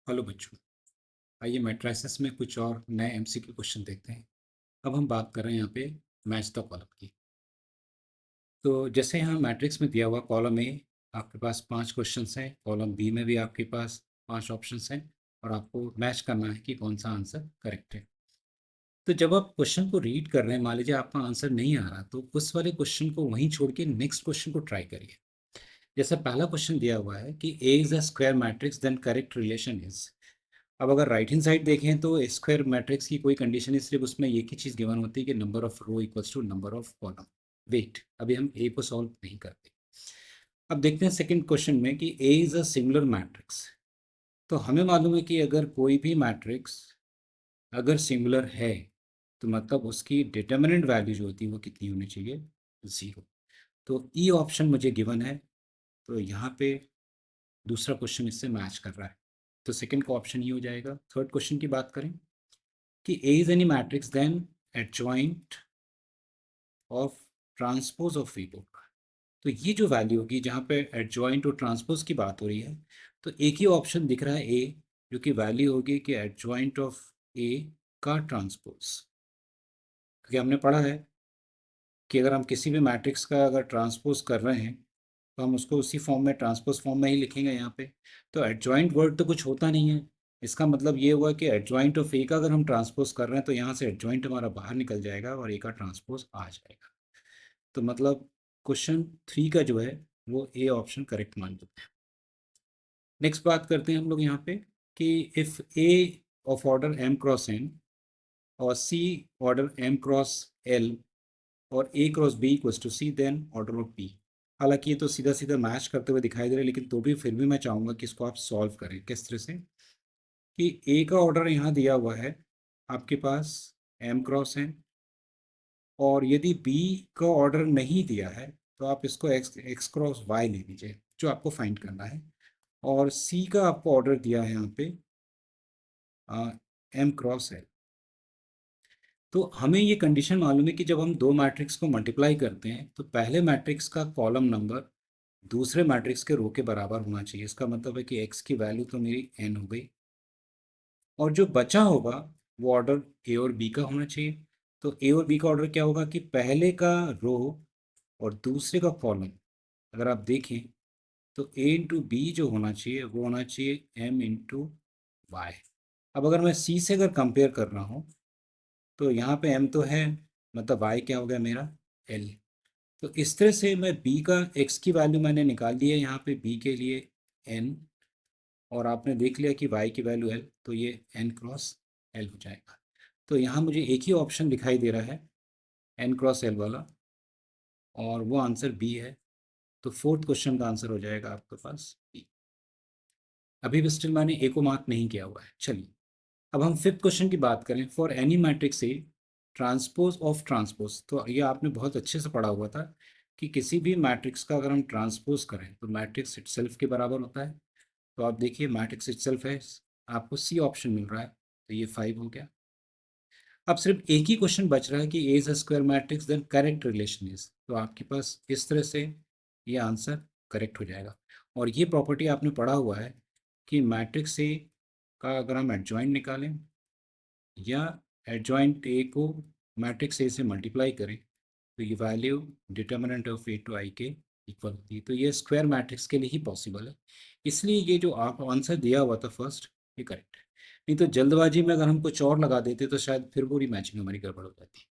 Hello बच्चों। आइए matrices में कुछ और नए एमसीक्यू क्वेश्चन देखते हैं। अब हम बात कर रहे हैं यहाँ पे मैच द कॉलम की। तो जैसे यहाँ मैट्रिक्स में दिया हुआ कॉलम ए आपके पास 5 क्वेश्चंस हैं, कॉलम बी में भी आपके पास 5 ऑप्शंस हैं और आपको मैच करना है कि कौन सा आंसर करेक्ट है। तो जब आप क्वेश्चन को रीड कर रहे हैं, मान लीजिए आपका आंसर नहीं आ रहा, तो उस वाले क्वेश्चन को वहीं छोड़ के नेक्स्ट क्वेश्चन को ट्राई करिए। जैसे पहला क्वेश्चन दिया हुआ है कि A is a square matrix then correct relation is. अब अगर राइट हैंड साइड देखें तो स्क्वायर मैट्रिक्स की कोई कंडीशन नहीं, सिर्फ उसमें एक ही चीज़ गिवन होती है कि number of row equals to number of column. Wait, अभी हम ए को सॉल्व नहीं करते। अब देखते हैं सेकंड क्वेश्चन में कि A is a singular matrix. तो हमें मालूम है कि अगर कोई भी मैट्रिक्स अगर सिंगुलर है तो मतलब उसकी डिटर्मिनेंट वैल्यू जो होती है वो कितनी होनी चाहिए? 0। तो ई ऑप्शन मुझे गिवन है, तो यहाँ पे दूसरा क्वेश्चन इससे मैच कर रहा है, तो सेकंड का ऑप्शन ये हो जाएगा। थर्ड क्वेश्चन की बात करें कि A is any matrix then adjoint of transpose of V book। तो ये जो वैल्यू होगी जहाँ पे एडजॉइंट और ट्रांसपोज की बात हो रही है, तो एक ही ऑप्शन दिख रहा है ए, जो कि वैल्यू होगी कि एडजॉइंट ऑफ ए का ट्रांसपोज। क्योंकि हमने पढ़ा है कि अगर हम किसी भी मैट्रिक्स का अगर ट्रांसपोज कर रहे हैं तो हम उसको उसी फॉर्म में ट्रांसपोज फॉर्म में ही लिखेंगे यहाँ पे। तो एडजॉइंट वर्ड तो कुछ होता नहीं है, इसका मतलब ये हुआ कि एडजॉइंट ऑफ ए का अगर हम ट्रांसपोज कर रहे हैं तो यहाँ से एडजॉइंट हमारा बाहर निकल जाएगा और ए का ट्रांसपोज आ जाएगा। तो मतलब क्वेश्चन 3 का जो है वो ए ऑप्शन करेक्ट मान लेते हैं। नेक्स्ट बात करते हैं हम लोग यहाँ पे कि if A of order m cross n और C order m cross l और A cross B equals to C, then order of B. हालांकि ये तो सीधा सीधा मैच करते हुए दिखाई दे रहा है, लेकिन तो भी फिर भी मैं चाहूँगा कि इसको आप सॉल्व करें। किस तरह से कि ए का ऑर्डर यहाँ दिया हुआ है आपके पास एम क्रॉस एन, और यदि बी का ऑर्डर नहीं दिया है तो आप इसको एक्स क्रॉस वाई ले लीजिए, जो आपको फाइंड करना है। और सी का आपको ऑर्डर दिया है यहाँ पे एम क्रॉस एल। तो हमें ये कंडीशन मालूम है कि जब हम दो मैट्रिक्स को मल्टीप्लाई करते हैं तो पहले मैट्रिक्स का कॉलम नंबर दूसरे मैट्रिक्स के रो के बराबर होना चाहिए। इसका मतलब है कि एक्स की वैल्यू तो मेरी एन हो गई, और जो बचा होगा वो ऑर्डर ए और बी का होना चाहिए। तो ए और बी का ऑर्डर क्या होगा कि पहले का रो और दूसरे का कॉलम अगर आप देखें तो ए इंटू बी जो होना चाहिए वो होना चाहिए एम इंटू वाई। अब अगर मैं सी से अगर कंपेयर कर रहा हूँ तो यहाँ पे एम तो है, मतलब वाई क्या हो गया मेरा? एल। तो इस तरह से मैं बी का एक्स की वैल्यू मैंने निकाल ली है यहाँ पे बी के लिए एन, और आपने देख लिया कि वाई की वैल्यू एल, तो ये एन क्रॉस एल हो जाएगा। तो यहाँ मुझे एक ही ऑप्शन दिखाई दे रहा है एन क्रॉस एल वाला, और वो आंसर बी है। तो फोर्थ क्वेश्चन का आंसर हो जाएगा आपके पास बी। अभी भी स्टिल मैंने ए को मार्क नहीं किया हुआ है। चलिए अब हम फिफ्थ क्वेश्चन की बात करें। For any matrix A transpose of transpose. तो ये आपने बहुत अच्छे से पढ़ा हुआ था कि किसी भी मैट्रिक्स का अगर हम ट्रांसपोज करें तो मैट्रिक्स इटसेल्फ के बराबर होता है। तो आप देखिए मैट्रिक्स इटसेल्फ है, आपको सी ऑप्शन मिल रहा है, तो ये 5 हो गया। अब सिर्फ एक ही क्वेश्चन बच रहा है कि A is a square matrix then correct relation is. तो आपके पास इस तरह से ये आंसर करेक्ट हो जाएगा। और ये प्रॉपर्टी आपने पढ़ा हुआ है कि मैट्रिक्स ए का अगर हम एडजॉइंट निकालें या एडजॉइंट ए को मैट्रिक्स ए से मल्टीप्लाई करें तो ये value determinant of A two I के इक्वल होती है। तो ये स्क्वायर मैट्रिक्स के लिए ही पॉसिबल है, इसलिए ये जो आप आंसर दिया हुआ था फर्स्ट, ये करेक्ट है। नहीं तो जल्दबाजी में अगर हम कुछ और लगा देते तो शायद फिर पूरी मैचिंग हमारी गड़बड़ हो जाती।